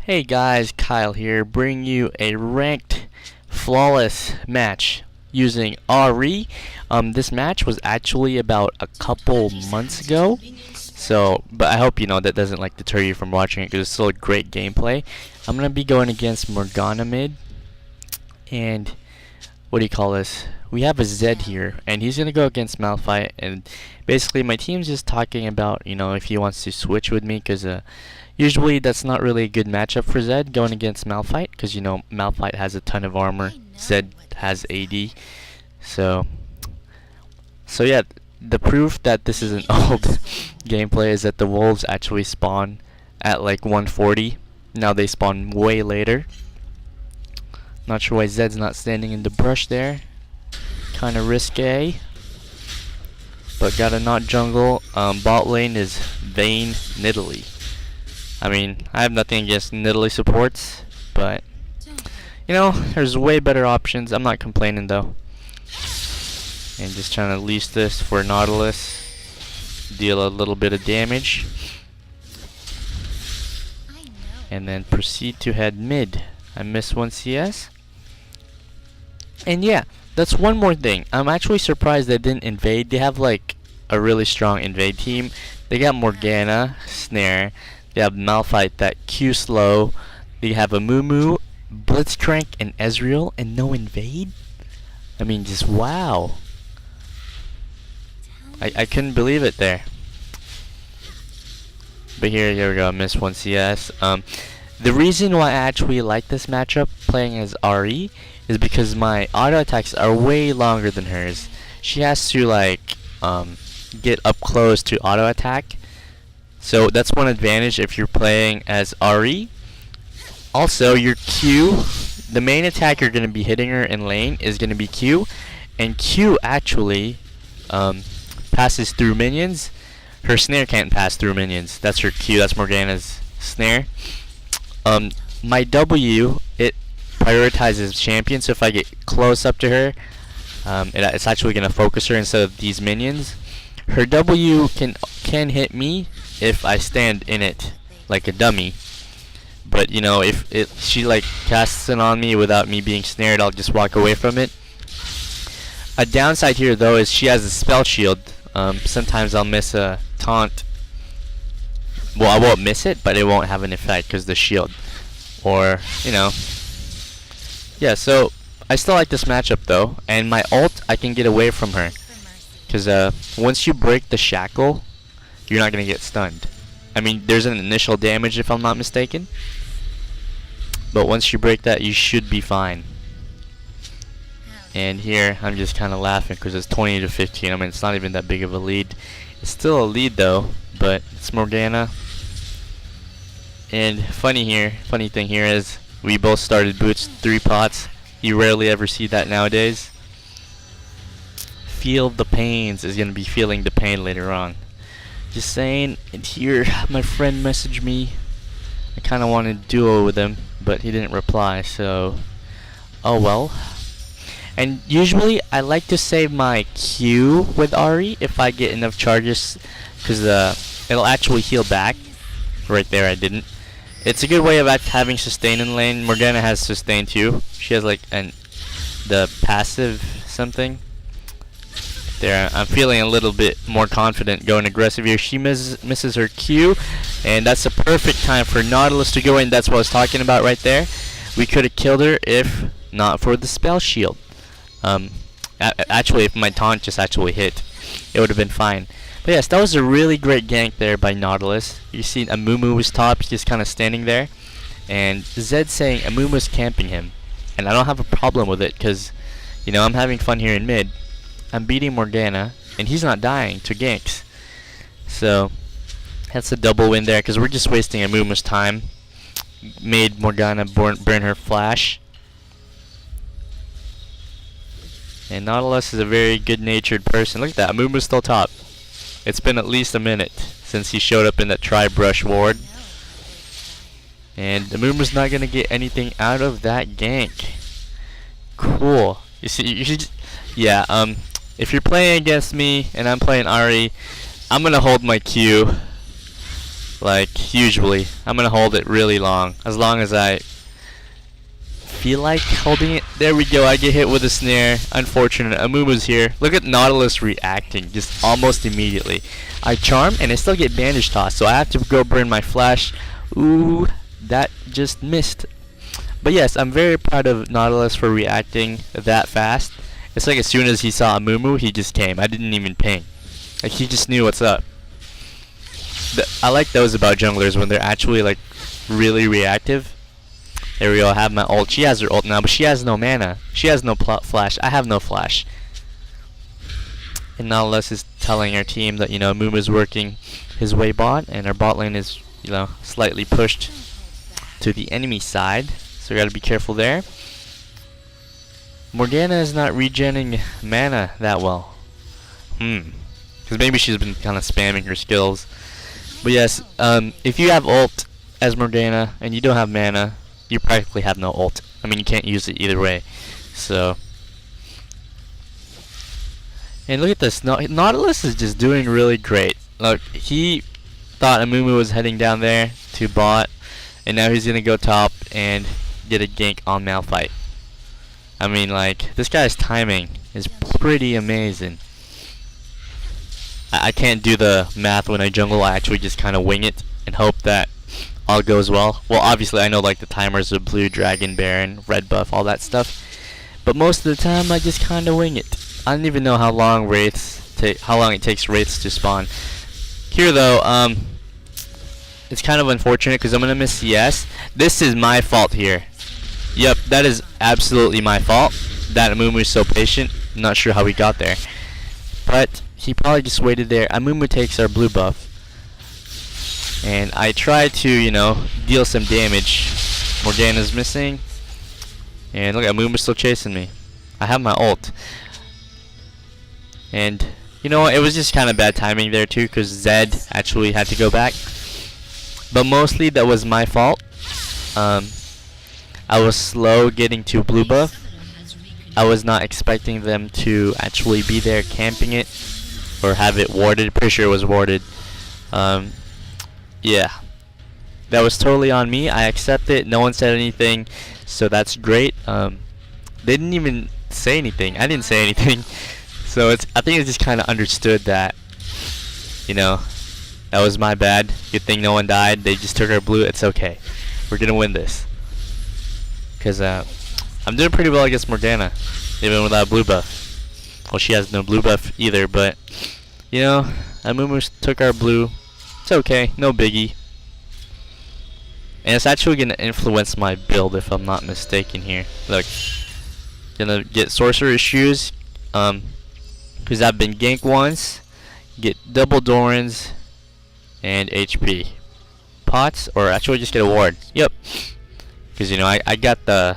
Hey guys, Kyle here, bringing you a ranked flawless match using Ahri. This match was actually about a couple months ago, but I hope that doesn't deter you from watching it because it's still a great gameplay. I'm gonna be going against Morgana mid, and what do you call this? We have a Zed here, and he's gonna go against Malphite, and basically my team's just talking about if he wants to switch with me, because usually that's not really a good matchup for Zed going against Malphite, because Malphite has a ton of armor, Zed has AD, so yeah, the proof that this is an old gameplay is that the wolves actually spawn at like 140. Now they spawn way later. Not sure why Zed's not standing in the brush there. Kinda risque. But got a not jungle. Bot lane is Vayne Nidalee. I mean, I have nothing against Nidalee supports, but there's way better options. I'm not complaining though. And just trying to leash this for Nautilus. Deal a little bit of damage. And then proceed to head mid. I missed one CS. And yeah, that's one more thing. I'm actually surprised they didn't invade. They have like a really strong invade team. They got Morgana, Snare. They have Malphite, that Q slow. They have a Mumu, Blitzcrank, and Ezreal, and no invade? I mean, just wow. I couldn't believe it there. But here we go. I missed one CS. The reason why I actually like this matchup playing as Ahri is because my auto attacks are way longer than hers. She has to get up close to auto attack. So that's one advantage if you're playing as Ahri. Also, your Q, the main attack you're going to be hitting her in lane is going to be Q, and Q actually passes through minions. Her snare can't pass through minions. That's her Q. That's Morgana's snare. My W, it prioritizes champion. So if I get close up to her, it's actually gonna focus her instead of these minions. Her W can hit me if I stand in it like a dummy. But if she casts it on me without me being snared, I'll just walk away from it. A downside here though is she has a spell shield. Sometimes I'll miss a taunt. Well, I won't miss it, but it won't have an effect because the shield. Or, yeah, so I still like this matchup though. And my ult, I can get away from her. Because once you break the shackle, you're not going to get stunned. I mean, there's an initial damage if I'm not mistaken. But once you break that, you should be fine. And here, I'm just kind of laughing because it's 20 to 15. I mean, it's not even that big of a lead. It's still a lead though, but it's Morgana. And funny thing here is we both started boots 3 pots. You rarely ever see that nowadays. Feel the pains is going to be feeling the pain later on. Just saying. And here, my friend messaged me. I kind of wanted to duo with him, but he didn't reply, so oh well. And usually I like to save my Q with Ahri if I get enough charges, because it'll actually heal back. Right there, I didn't. It's a good way of having sustain in lane. Morgana has sustain too. She has the passive something. There, I'm feeling a little bit more confident going aggressive here. She misses her Q, and that's a perfect time for Nautilus to go in. That's what I was talking about right there. We could have killed her if not for the spell shield. Actually, if my taunt just actually hit, it would have been fine. But yes, that was a really great gank there by Nautilus. You see Amumu was top, just kind of standing there, and Zed saying Amumu's camping him, and I don't have a problem with it because I'm having fun here in mid. I'm beating Morgana, and he's not dying to ganks, so that's a double win there because we're just wasting Amumu's time. Made Morgana burn her flash. And Nautilus is a very good-natured person. Look at that, Amumu's still top. It's been at least a minute since he showed up in that tri-brush ward. And Amumu's not gonna get anything out of that gank. Cool. You should, yeah. If you're playing against me and I'm playing Ahri, I'm gonna hold my Q. like usually. I'm gonna hold it really long, as long as I feel like holding it. There we go, I get hit with a snare. Unfortunate. Amumu's here. Look at Nautilus reacting just almost immediately. I charm and I still get bandage toss, so I have to go burn my flash. Ooh, that just missed. But yes, I'm very proud of Nautilus for reacting that fast. It's like as soon as he saw Amumu, he just came. I didn't even ping. Like, he just knew what's up. I like those about junglers when they're actually like really reactive. There we go, I have my ult. She has her ult now, but she has no mana. She has no flash. I have no flash. And Nautilus is telling our team that, you know, Mumu's working his way bot, and our bot lane is, you know, slightly pushed to the enemy side. So we gotta be careful there. Morgana is not regenning mana that well. Because maybe she's been kind of spamming her skills. But yes, if you have ult as Morgana and you don't have mana, you practically have no ult. I mean, you can't use it either way. So, and look at this. Nautilus is just doing really great. Look, he thought Amumu was heading down there to bot, and now he's gonna go top and get a gank on Malphite. I mean, like, this guy's timing is pretty amazing. I can't do the math when I jungle. I actually just kind of wing it and hope that all goes well. Well, obviously I know like the timers of blue, dragon, baron, red buff, all that stuff. But most of the time I just kind of wing it. I don't even know how long it takes wraiths to spawn. Here though, it's kind of unfortunate because I'm gonna miss CS. This is my fault here. Yep, that is absolutely my fault. That Amumu is so patient. I'm not sure how he got there, but he probably just waited there. Amumu takes our blue buff, and I try to, you know, deal some damage. Morgana's missing, and look, Amumu's still chasing me. I have my ult, and you know what? It was just kind of bad timing there too, because Zed actually had to go back. But mostly that was my fault. I was slow getting to blue buff. I was not expecting them to actually be there camping it or have it warded. Pretty sure it was warded. Yeah, that was totally on me. I accept it. No one said anything, so that's great. They didn't even say anything. I didn't say anything. So I think it's just kind of understood that, you know, that was my bad. Good thing no one died. They just took our blue. It's okay. We're gonna win this. Cause I'm doing pretty well against Morgana, even without blue buff. Well, she has no blue buff either, but you know, Amumu took our blue. It's okay, no biggie. And it's actually gonna influence my build if I'm not mistaken here. Look, gonna get sorcerer shoes, cause I've been ganked once. Get double Dorans and HP pots, or actually just get a ward. Yep. Because, you know, I got the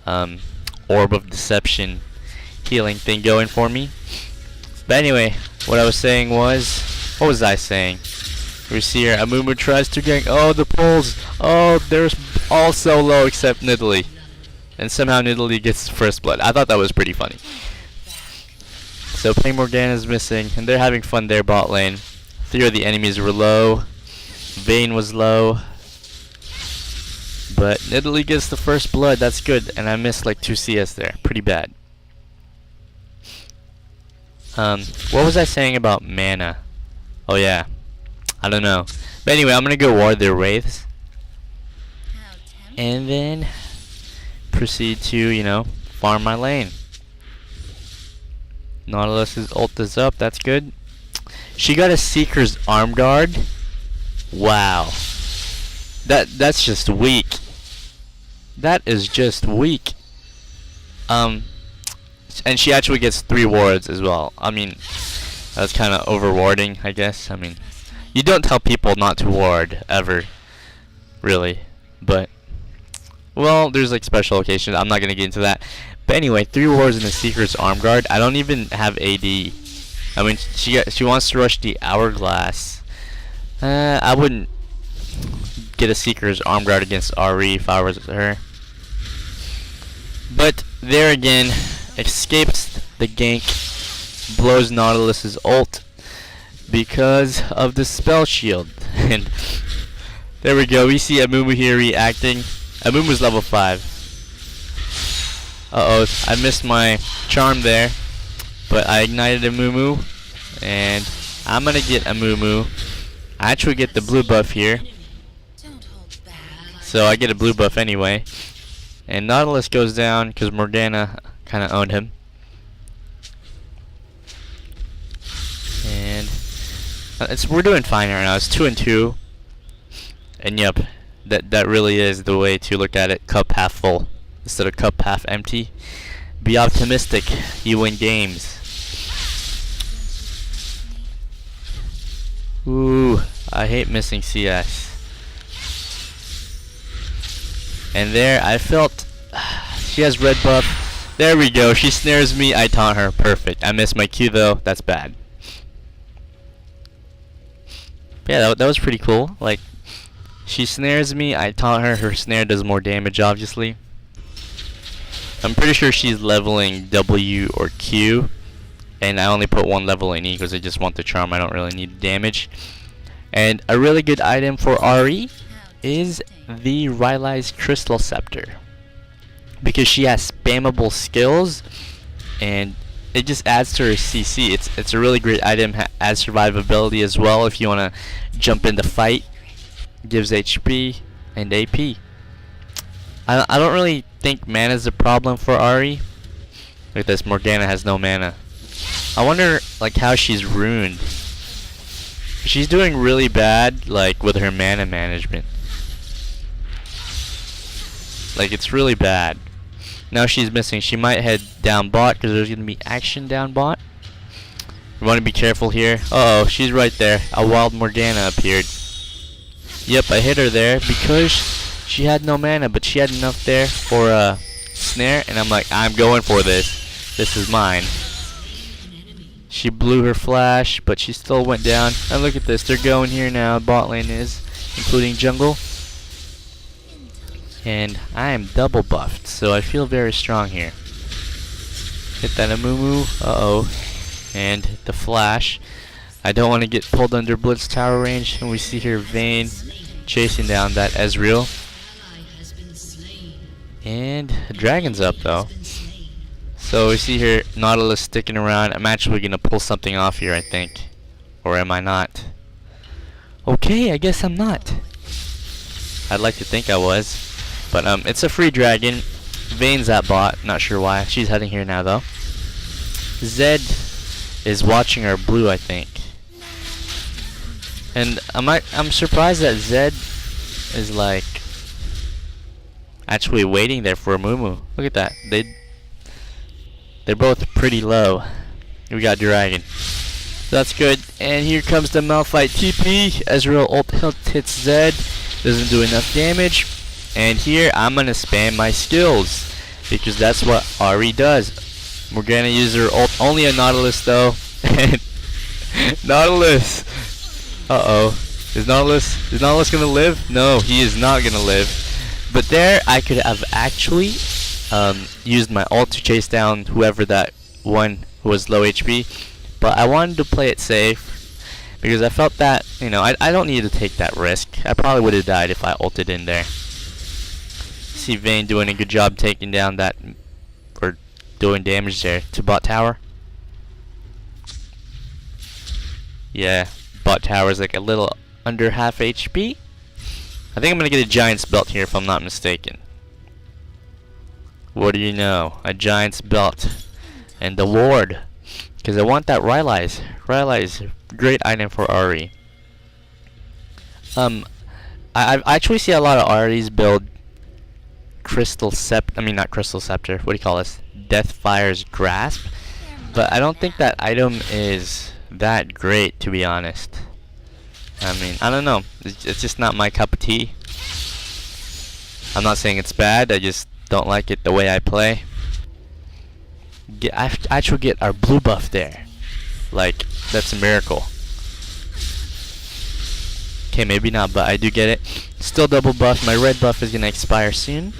Orb of Deception healing thing going for me. But anyway, what I was saying was, what was I saying? We see here, Amumu tries to gank. Oh, the pulls. Oh, they're all so low except Nidalee. And somehow Nidalee gets first blood. I thought that was pretty funny. So Ping Morgana's missing, and they're having fun there bot lane. 3 of the enemies were low. Vayne was low. But Nidalee gets the first blood, that's good, and I missed like 2 CS there. Pretty bad. What was I saying about mana? Oh yeah, I don't know. But anyway, I'm gonna go ward their wraiths. And then proceed to, you know, farm my lane. Nautilus's ult is up, that's good. She got a Seeker's arm guard. Wow. That's just weak. That is just weak. And she actually gets 3 wards as well. I mean, that's kind of overwarding, I guess. I mean, you don't tell people not to ward ever, really. But well, there's like special occasions. I'm not gonna get into that. But anyway, 3 wards in the Seeker's arm guard. I don't even have AD. I mean, she wants to rush the hourglass. I wouldn't get a Seeker's arm guard against Ahri if I was her. But there again, escapes the gank, blows Nautilus's ult because of the spell shield. And there we go. We see Amumu here reacting. Amumu's level 5. Uh-oh, I missed my charm there. But I ignited Amumu. And I'm gonna get Amumu. I actually get the blue buff here. So I get a blue buff anyway. And Nautilus goes down because Morgana kind of owned him. And we're doing fine right now. It's 2-2. And yep, that really is the way to look at it. Cup half full instead of cup half empty. Be optimistic. You win games. Ooh, I hate missing CS. And there, I felt she has red buff. There we go. She snares me. I taunt her. Perfect. I missed my Q though. That's bad. Yeah, that was pretty cool. Like, she snares me. I taunt her. Her snare does more damage, obviously. I'm pretty sure she's leveling W or Q. And I only put one level in E because I just want the charm. I don't really need damage. And a really good item for Ahri is the Rylai's Crystal Scepter, because she has spammable skills and it just adds to her CC. It's a really great item. Adds survivability as well if you want to jump in the fight. Gives HP and AP. I don't really think mana is a problem for Ahri. Look at this, Morgana has no mana. I wonder like how she's ruined. She's doing really bad like with her mana management. Like, it's really bad. Now she's missing. She might head down bot because there's going to be action down bot. We want to be careful here. Uh oh, she's right there. A wild Morgana appeared. Yep, I hit her there because she had no mana, but she had enough there for a snare, and I'm like, I'm going for this. This is mine. She blew her flash, but she still went down. And look at this. They're going here now. Bot lane is, including jungle. And I am double buffed, so I feel very strong here. Hit that Amumu. Uh-oh. And the flash. I don't want to get pulled under Blitz tower range. And we see here Vayne chasing down that Ezreal. And Dragon's up, though. So we see here Nautilus sticking around. I'm actually going to pull something off here, I think. Or am I not? Okay, I guess I'm not. I'd like to think I was. But it's a free dragon. Vayne's at bot. Not sure why. She's heading here now though. Zed is watching our blue, I think. And I'm surprised that Zed is like actually waiting there for a Mumu. Look at that. They're both pretty low. We got dragon. So that's good. And here comes the Malphite TP. Ezreal ult hits Zed. Doesn't do enough damage. And here I'm gonna spam my skills because that's what Ahri does. We're gonna use her ult only on Nautilus though. And Nautilus. Uh-oh. Is Nautilus gonna live? No, he is not gonna live. But there I could have actually used my ult to chase down whoever that one who was low HP. But I wanted to play it safe because I felt that, you know, I don't need to take that risk. I probably would have died if I ulted in there. See Vayne doing a good job taking down that, or doing damage there to bot tower. Yeah, bot tower is like a little under half HP. I think I'm gonna get a Giant's belt here if I'm not mistaken. What do you know? A Giant's belt and the ward, because I want that Rylai's. Rylai's great item for Ahri. I actually see a lot of Ahri's build Crystal Scepter. I mean, not Crystal Scepter. What do you call this? Deathfire's Grasp. But I don't think that item is that great, to be honest. I mean, I don't know. It's just not my cup of tea. I'm not saying it's bad. I just don't like it the way I play. I actually get our blue buff there. Like, that's a miracle. Okay, maybe not, but I do get it. Still double buff. My red buff is gonna expire soon.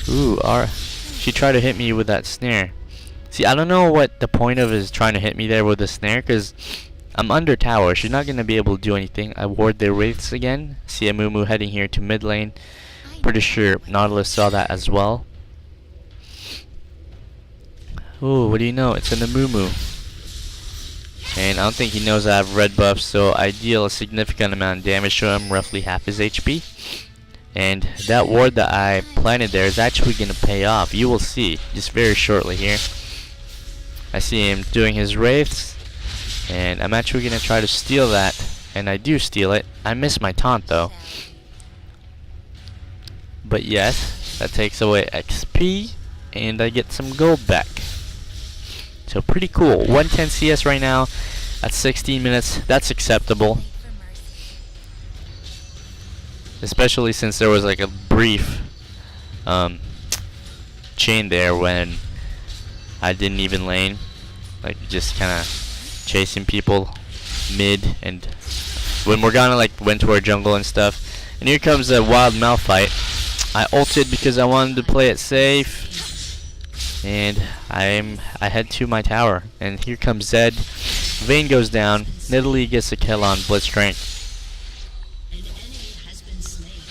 Ooh, she tried to hit me with that snare. See, I don't know what the point of is trying to hit me there with the snare, because I'm under tower. She's not gonna be able to do anything. I ward their wraiths again. See a Mumu heading here to mid lane. Pretty sure Nautilus saw that as well. Ooh, what do you know? It's an Amumu. And I don't think he knows I have red buff, so I deal a significant amount of damage to him, roughly half his HP. And that ward that I planted there is actually going to pay off. You will see just very shortly here. I see him doing his wraiths, and I'm actually going to try to steal that. And I do steal it. I miss my taunt though. But yes, that takes away XP, and I get some gold back. So pretty cool. 110 CS right now at 16 minutes. That's acceptable. Especially since there was like a brief chain there when I didn't even lane. Like just kind of chasing people mid, and when Morgana like went to our jungle and stuff. And here comes a wild Malphite. I ulted because I wanted to play it safe. And I head to my tower, and here comes Zed. Vayne goes down. Nidalee gets a kill on Blitzcrank.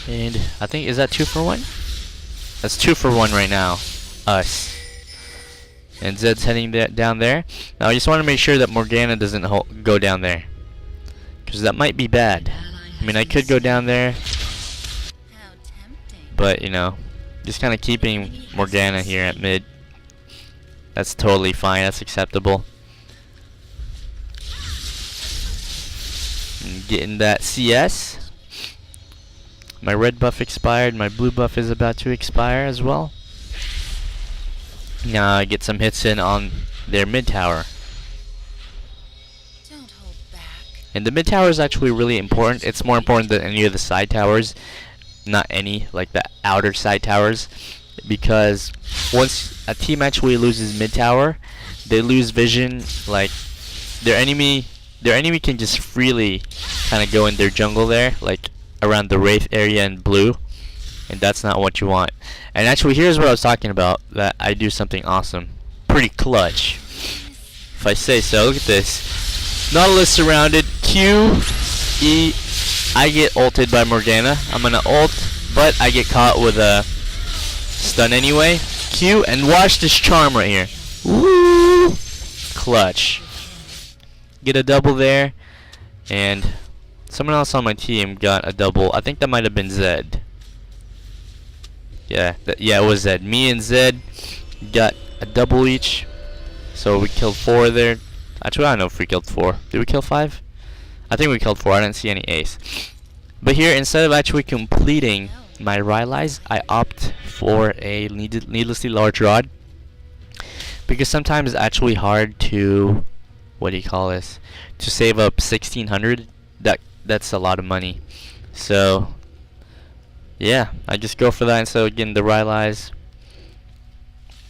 And I think, is that 2 for 1? That's 2 for 1 right now. Us. And Zed's heading down there. Now I just want to make sure that Morgana doesn't go down there, because that might be bad. I mean, I could go down there, but you know, just kind of keeping Morgana here at mid. That's totally fine. That's acceptable. And getting that CS. My red buff expired. My blue buff is about to expire as well. Now I get some hits in on their mid tower. Don't hold back. And the mid tower is actually really important. It's more important than any of the side towers. Not any, like the outer side towers. Because once a team actually loses mid tower, they lose vision. Like their enemy can just freely kind of go in their jungle there, like around the wraith area in blue, and that's not what you want. And actually, here's what I was talking about, that I do something awesome, pretty clutch, if I say so. Look at this. Nautilus surrounded. Q, E. I get ulted by Morgana. I'm gonna ult, but I get caught with a stun anyway. Q, and watch this charm right here. Woo! Clutch. Get a double there, and someone else on my team got a double. I think that might have been Zed. Yeah, it was Zed. Me and Zed got a double each, so we killed 4 there. Actually, I don't know if we killed 4. Did we kill 5? I think we killed 4. I didn't see any ace. But here, instead of actually completing my Rylai's, I opt for a needlessly large rod, because sometimes it's actually hard to, what do you call this, to save up 1600. That's a lot of money. So yeah, I just go for that instead of getting the Rylai's.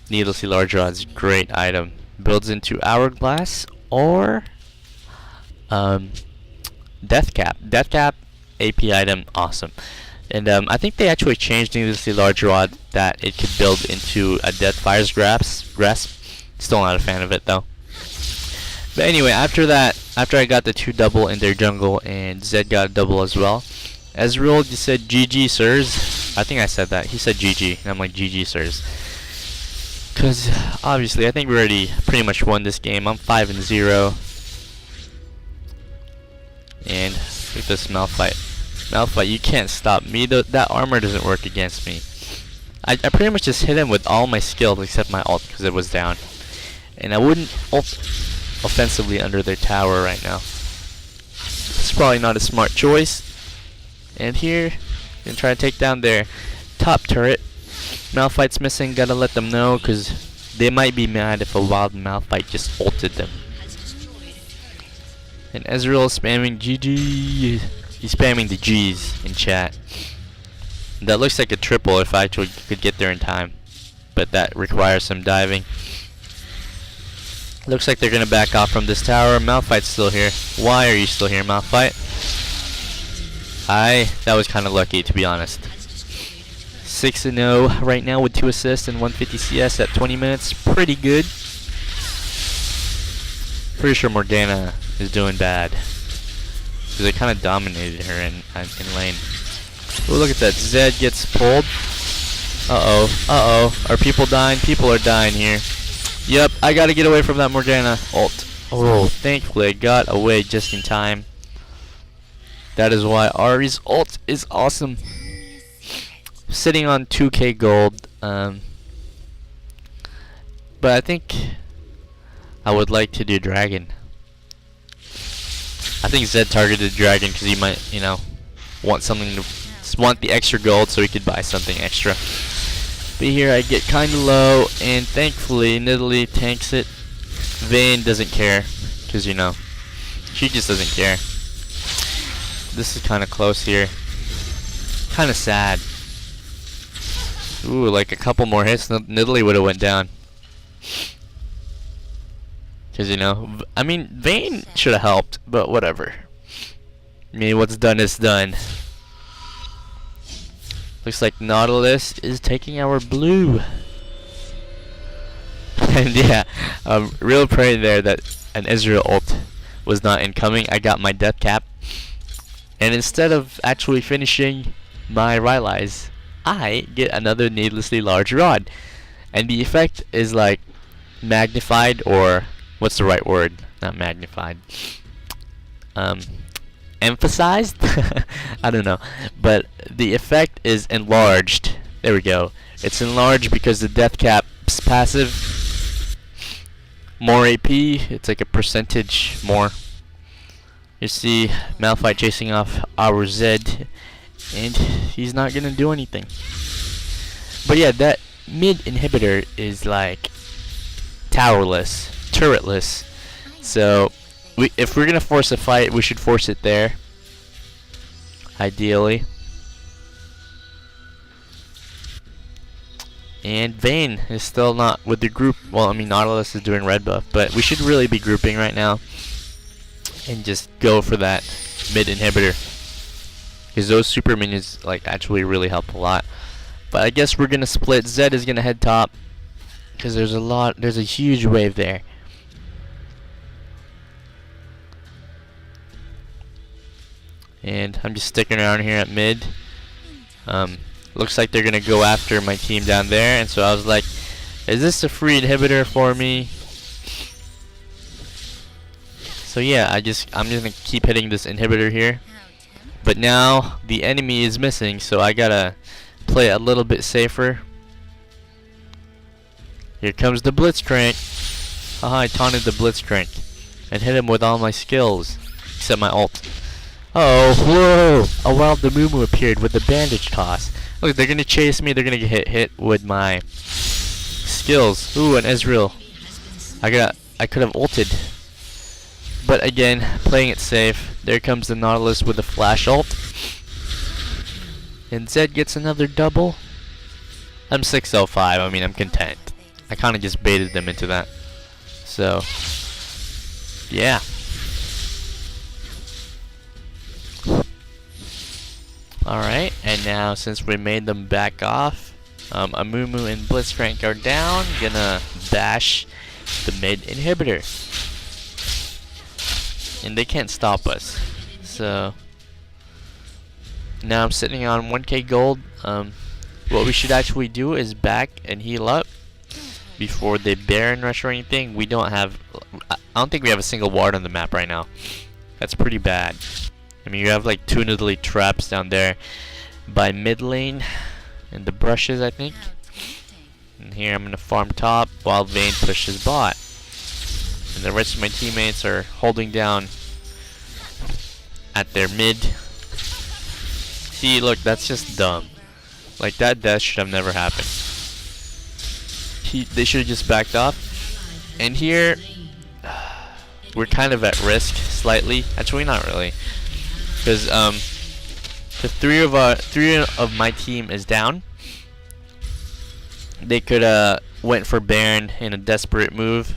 Needlessly large rod's great item. Builds into Hourglass or Death Cap. Death Cap AP item, awesome. And I think they actually changed Needlessly Large Rod that it could build into a Deathfire's grasp. Still not a fan of it though. But anyway, after that, after I got the 2 double in their jungle and Zed got a double as well, Ezreal just said GG sirs. I think I said that. He said GG, and I'm like GG sirs. Cause obviously I think we already pretty much won this game. I'm 5-0. And look at this Malphite. Malphite, you can't stop me. That armor doesn't work against me. I pretty much just hit him with all my skills except my ult because it was down. And I wouldn't ult offensively under their tower right now. It's probably not a smart choice. And here, gonna try to take down their top turret. Malphite's missing, gotta let them know because they might be mad if a wild Malphite just ulted them. And Ezreal is spamming GG. He's spamming the G's in chat. That looks like a triple if I actually could get there in time, but that requires some diving. Looks like they're gonna back off from this tower. Malphite's still here. Why are you still here, Malphite? That was kind of lucky, to be honest. 6-0 right now with 2 assists and 150 CS at 20 minutes. Pretty good. Pretty sure Morgana is doing bad. Because they kind of dominated her in lane. Oh, look at that. Zed gets pulled. Uh-oh. Uh-oh. Are people dying? People are dying here. Yep, I gotta get away from that Morgana ult. Oh, thankfully I got away just in time. That is why Ahri's ult is awesome. Sitting on 2k gold. But I think I would like to do Dragon. I think Zed targeted Dragon because he might, you know, want the extra gold so he could buy something extra. But here I get kind of low, and thankfully Nidalee tanks it. Vayne doesn't care because, you know, she just doesn't care. This is kind of close here. Kind of sad. Ooh, like a couple more hits, Nidalee would have went down. Because, you know, I mean, Vayne should have helped, but whatever. I mean, what's done is done. Looks like Nautilus is taking our blue. And yeah, real pray there that an Ezreal ult was not incoming. I got my death cap. And instead of actually finishing my Rylai's, I get another needlessly large rod. And the effect is like magnified, or what's the right word? Not magnified. Emphasized? I don't know. But the effect is enlarged. There we go. It's enlarged because the death cap's passive. More AP. It's like a percentage more. You see Malphite chasing off our Zed, and he's not gonna do anything. But yeah, that mid inhibitor is like towerless, turretless. So if we're gonna force a fight, we should force it there. Ideally. And Vayne is still not with the group. Well, I mean, Nautilus is doing red buff, but we should really be grouping right now and just go for that mid inhibitor, because those super minions like actually really help a lot. But I guess we're gonna split. Zed is gonna head top because there's a huge wave there. And I'm just sticking around here at mid. Looks like they're gonna go after my team down there, and so I was like, is this a free inhibitor for me? So yeah, I'm just gonna keep hitting this inhibitor here. But now the enemy is missing, so I gotta play a little bit safer. Here comes the Blitzcrank. Haha, I taunted the Blitzcrank and hit him with all my skills, except my ult. Oh, whoa! A wild Demumu appeared with the bandage toss. Look, they're gonna chase me. They're gonna get hit with my skills. Ooh, an Ezreal. I could have ulted, but again, playing it safe. There comes the Nautilus with a flash ult, and Zed gets another double. I'm 605. I mean, I'm content. I kind of just baited them into that. So, yeah. Alright, and now since we made them back off, Amumu and Blitzcrank are down. Gonna bash the mid inhibitor. And they can't stop us. So, now I'm sitting on 1k gold. What we should actually do is back and heal up before they Baron rush or anything. We don't have, I don't think we have a single ward on the map right now. That's pretty bad. I mean, you have like 2 Nidalee traps down there by mid lane and the brushes, I think. And here I'm gonna farm top while Vayne pushes bot. And the rest of my teammates are holding down at their mid. See, look, that's just dumb. Like, that death should have never happened. They should have just backed off. And here, we're kind of at risk slightly. Actually, not really. Because the three of my team is down. They could went for Baron in a desperate move,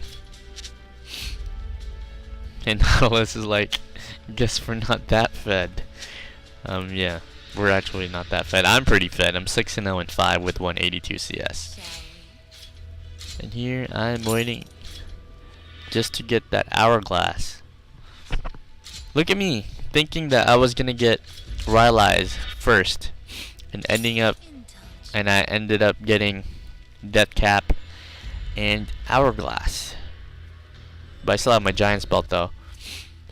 and Nautilus is like, guess we're not that fed. Yeah, we're actually not that fed. I'm pretty fed. I'm 6-0 and 5 with 182 CS. And here I'm waiting just to get that hourglass. Look at me, thinking that I was gonna get Rylai's first, and I ended up getting Death Cap and Hourglass. But I still have my Giant's Belt though,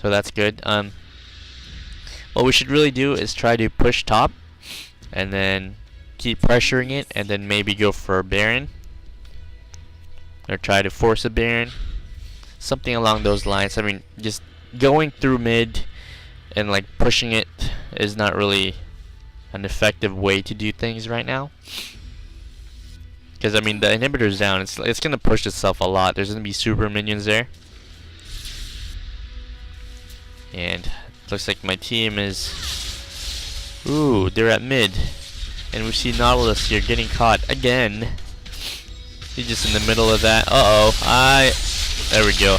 so that's good. What we should really do is try to push top, and then keep pressuring it, and then maybe go for a Baron, or try to force a Baron, something along those lines. I mean, just going through mid and like pushing it is not really an effective way to do things right now. Because I mean, the inhibitor's down. It's gonna push itself a lot. There's gonna be super minions there, and looks like my team is. Ooh, they're at mid, and we see Nautilus here getting caught again. He's just in the middle of that. There we go.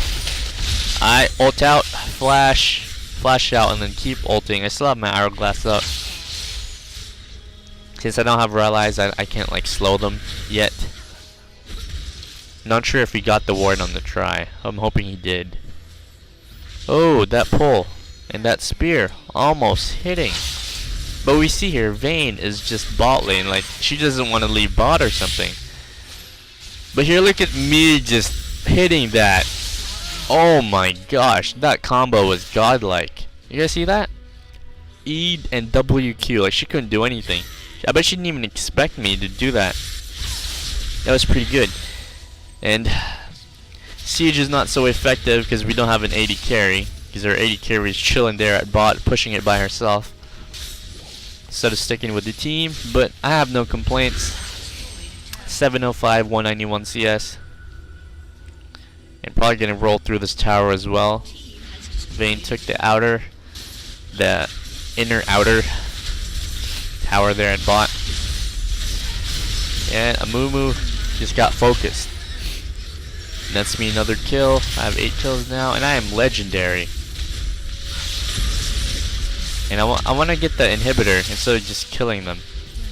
I ult out, flash out, and then keep ulting. I still have my Hourglass up. Since I don't have Rylai's, I can't like slow them yet. Not sure if he got the ward on the try. I'm hoping he did. Oh, that pull and that spear almost hitting. But we see here, Vayne is just bot lane. Like, she doesn't want to leave bot or something. But here, look at me just hitting that. Oh my gosh, that combo was godlike. You guys see that? E and WQ, like she couldn't do anything. I bet she didn't even expect me to do that. That was pretty good. And Siege is not so effective because we don't have an AD carry. Because our AD carry is chilling there at bot, pushing it by herself, instead of sticking with the team. But I have no complaints. 705, 191 CS. And probably gonna roll through this tower as well. Vayne took the inner outer tower there at bot. And Amumu just got focused. And that's me another kill. I have 8 kills now, and I am legendary. And I want to get the inhibitor instead of just killing them.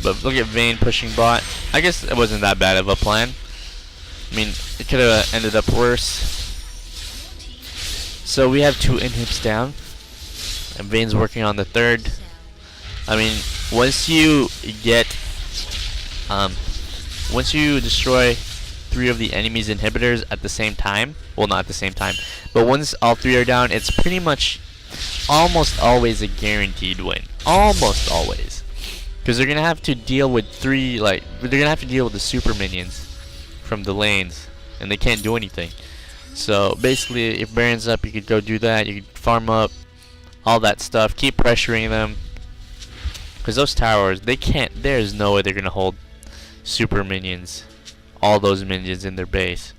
But look at Vayne pushing bot. I guess it wasn't that bad of a plan. I mean, it could have ended up worse. So we have 2 inhibs down, and Vayne's working on the third. I mean, once you destroy 3 of the enemy's inhibitors at the same time, well, not at the same time, but once all 3 are down, it's pretty much almost always a guaranteed win. Almost always. Because they're gonna have to deal with they're gonna have to deal with the super minions from the lanes, and they can't do anything. So basically, if Baron's up, you could go do that. You could farm up all that stuff, keep pressuring them, because those towers, there's no way they're gonna hold super minions, all those minions in their base.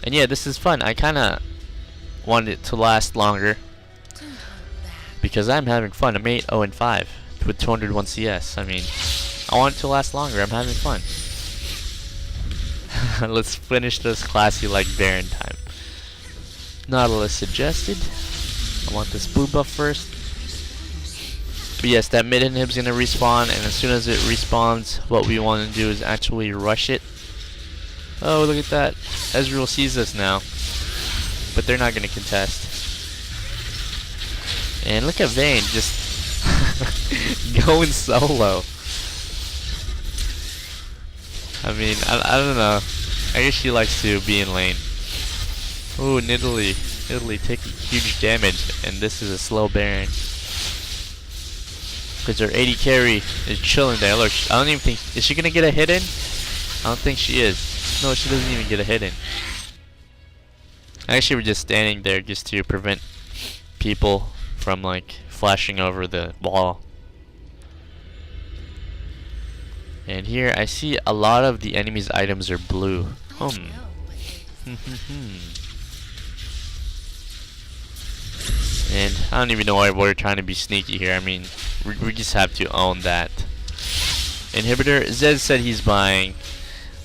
And yeah, this is fun. I kinda wanted it to last longer because I'm having fun. I'm 8-0-5 with 201 CS. I mean, I want it to last longer. I'm having fun. Let's finish this classy like Baron time. Nautilus suggested. I want this blue buff first. But yes, that mid inhib's gonna respawn, and as soon as it respawns, what we want to do is actually rush it. Oh, look at that. Ezreal sees us now. But they're not gonna contest. And look at Vayne just going solo. I mean, I don't know. I guess she likes to be in lane. Ooh, Nidalee taking huge damage, and this is a slow Baron. Because her AD carry is chilling there. Look, I don't even think, is she gonna get a hit in? I don't think she is. No, she doesn't even get a hit in. Actually, we're just standing there just to prevent people from like flashing over the wall. And here I see a lot of the enemy's items are blue. And I don't even know why we're trying to be sneaky here. I mean, we just have to own that inhibitor. Zed said he's buying,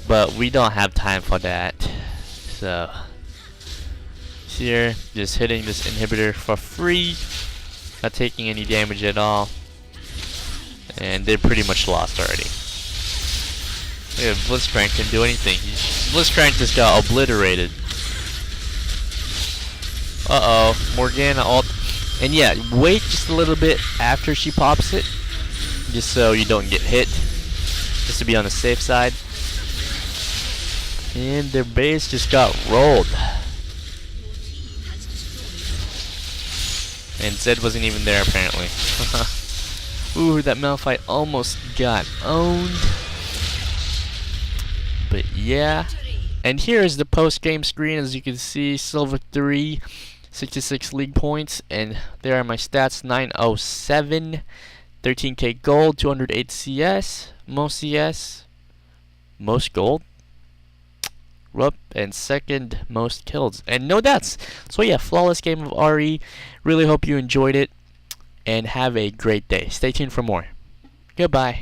but we don't have time for that. So here, just hitting this inhibitor for free, not taking any damage at all, and they're pretty much lost already. Yeah, Blitzcrank didn't do anything. Blitzcrank just got obliterated. Uh-oh, Morgana ult. And yeah, wait just a little bit after she pops it, just so you don't get hit, just to be on the safe side. And their base just got rolled. And Zed wasn't even there apparently. Ooh, that Malphite almost got owned. But yeah. And here is the post-game screen. As you can see, Silver 3, 66 league points. And there are my stats, 907, 13k gold, 208 CS, most gold, and second most kills. And no deaths. So yeah, flawless game of Ahri. Really hope you enjoyed it. And have a great day. Stay tuned for more. Goodbye.